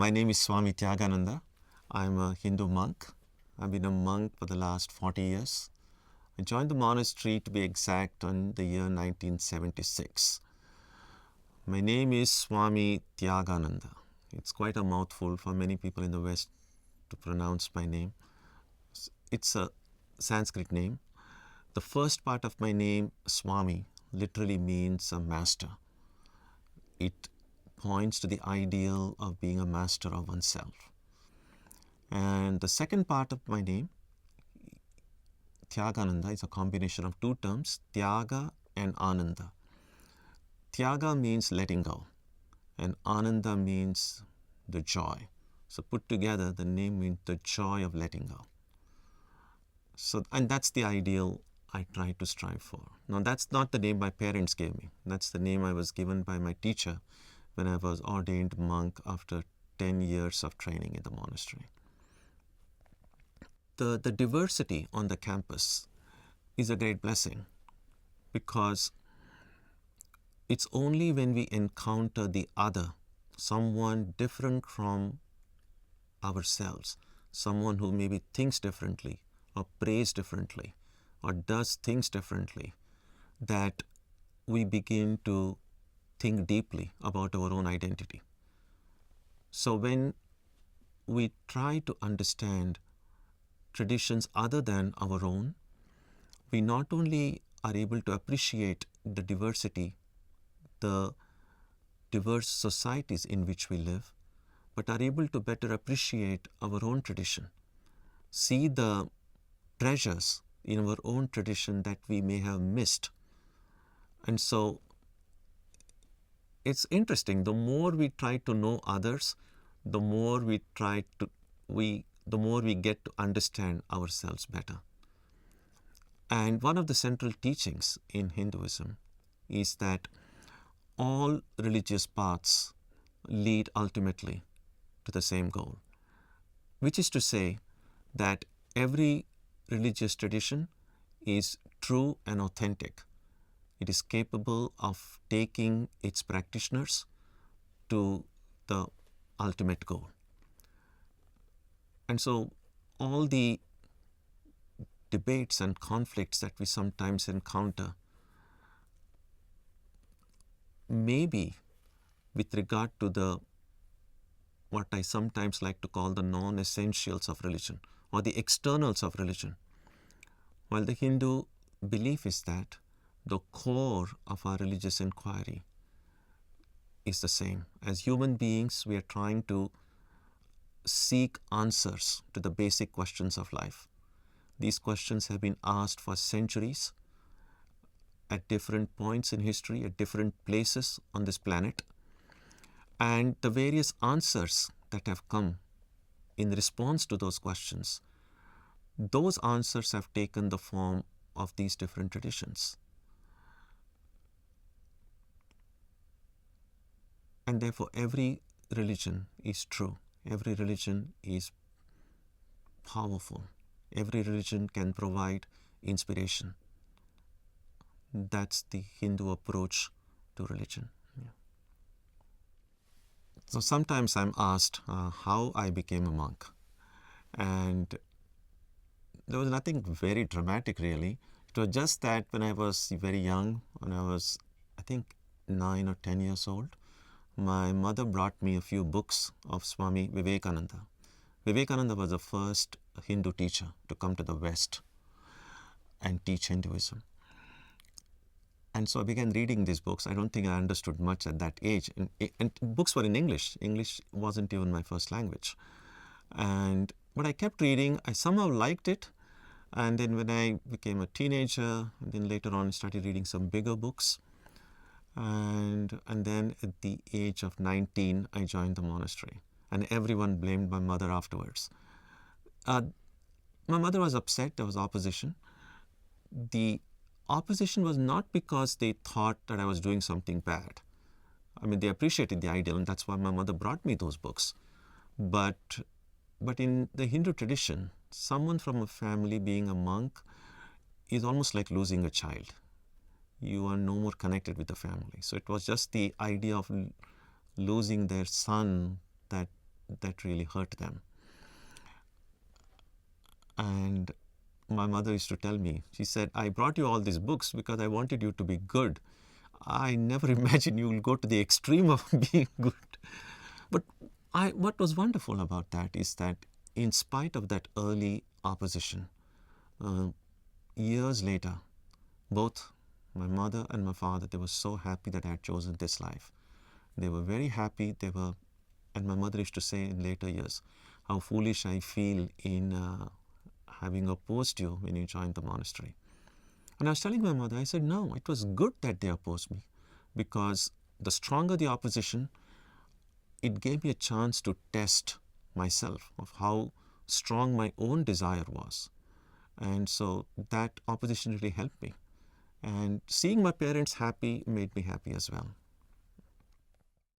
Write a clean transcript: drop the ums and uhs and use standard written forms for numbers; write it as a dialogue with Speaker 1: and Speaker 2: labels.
Speaker 1: My name is Swami Tyagananda. I'm a Hindu monk. I've been a monk for the last 40 years. I joined the monastery, to be exact, in the year 1976. My name is Swami Tyagananda. It's quite a mouthful for many people in the West to pronounce my name. It's a Sanskrit name. The first part of my name, Swami, literally means a master. It points to the ideal of being a master of oneself. And the second part of my name, Tyagananda, is a combination of two terms, Tyaga and Ananda. Tyaga means letting go, and Ananda means the joy. So put together, the name means the joy of letting go. And that's the ideal I try to strive for. Now, that's not the name my parents gave me. That's the name I was given by my teacher when I was ordained monk after 10 years of training in the monastery. The diversity on the campus is a great blessing, because it's only when we encounter the other, someone different from ourselves, someone who maybe thinks differently or prays differently or does things differently, that we begin to think deeply about our own identity. So when we try to understand traditions other than our own, we not only are able to appreciate the diversity, the diverse societies in which we live, but are able to better appreciate our own tradition, see the treasures in our own tradition that we may have missed. And so it's interesting, the more we try to know others, the more we get to understand ourselves better. And one of the central teachings in Hinduism is that all religious paths lead ultimately to the same goal, which is to say that every religious tradition is true and authentic. It is capable of taking its practitioners to the ultimate goal. And so all the debates and conflicts that we sometimes encounter may be with regard to what I sometimes like to call the non-essentials of religion, or the externals of religion. While the Hindu belief is that the core of our religious inquiry is the same. As human beings, we are trying to seek answers to the basic questions of life. These questions have been asked for centuries, at different points in history, at different places on this planet. And the various answers that have come in response to those questions, those answers have taken the form of these different traditions. And therefore, every religion is true. Every religion is powerful. Every religion can provide inspiration. That's the Hindu approach to religion. Yeah. So sometimes I'm asked how I became a monk. And there was nothing very dramatic, really. It was just that when I was very young, when I was, I think, 9 or 10 years old, my mother brought me a few books of Swami Vivekananda. Vivekananda was the first Hindu teacher to come to the West and teach Hinduism. And so I began reading these books. I don't think I understood much at that age. And books were in English. English wasn't even my first language. But I kept reading. I somehow liked it. And then when I became a teenager, and then later on I started reading some bigger books. And then at the age of 19, I joined the monastery. And everyone blamed my mother afterwards. My mother was upset. There was opposition. The opposition was not because they thought that I was doing something bad. I mean, they appreciated the ideal, and that's why my mother brought me those books. But in the Hindu tradition, someone from a family being a monk is almost like losing a child. You are no more connected with the family. So it was just the idea of losing their son that that really hurt them. And my mother used to tell me, she said, I brought you all these books because I wanted you to be good. I never imagined you will go to the extreme of being good. But what was wonderful about that is that in spite of that early opposition, years later, both my mother and my father, they were so happy that I had chosen this life. They were very happy. And my mother used to say in later years, how foolish I feel in having opposed you when you joined the monastery. And I was telling my mother, I said, no, it was good that they opposed me, because the stronger the opposition, it gave me a chance to test myself of how strong my own desire was. And so that opposition really helped me. And seeing my parents happy made me happy as well.